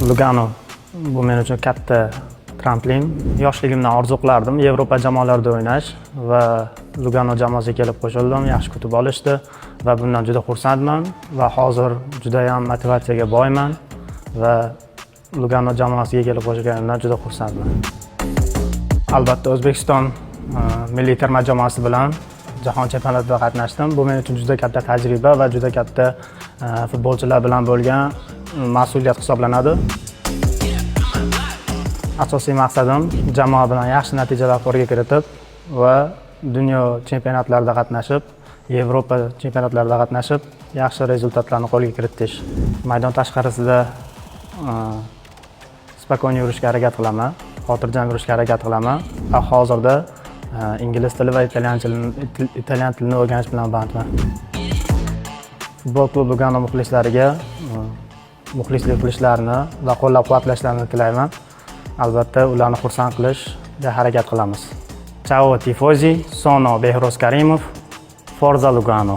Lugano bu men uchun katta tramplin. Yoshligimdan orzu qilardim Yevropa jamoalarida o'ynash va Lugano jamoasiga kelib qo'shildim. Yaxshi kutib olishdi va bundan juda xursandman va hozir juda ham motivatsiyaga boyman va Lugano jamoasiga kelib qo'shilganimdan juda xursandman. Albatta O'zbekiston milliy terma jamoasi bilan jahon chempionatida qatnashdim. Bu men uchun juda katta tajriba va juda katta futbolchilar bilan bo'lgan mas'uliyat hisoblanadi. Asosiy maqsadim jamoa bilan yaxshi natijalar qo'lga kiritib va dunyo chempionatlarida qatnashib, Yevropa chempionatlarida qatnashib, yaxshi rezultatlarni qo'lga kiritish. Maydon tashqarisida spokon yurishga harakat qilaman, xotirjam yurishga harakat qilaman va hozirda ingliz tili va italyan tilini o'rganish bilan bandman. Futbol klubi Lugano muxlislariga muxlislik qilishlarini va qo'llab-quvvatlashlarini tilayman. Albatta ularni xursand qilishga harakat qilamiz. Ciao tifosi, sono Behroz Karimov, Forza Lugano.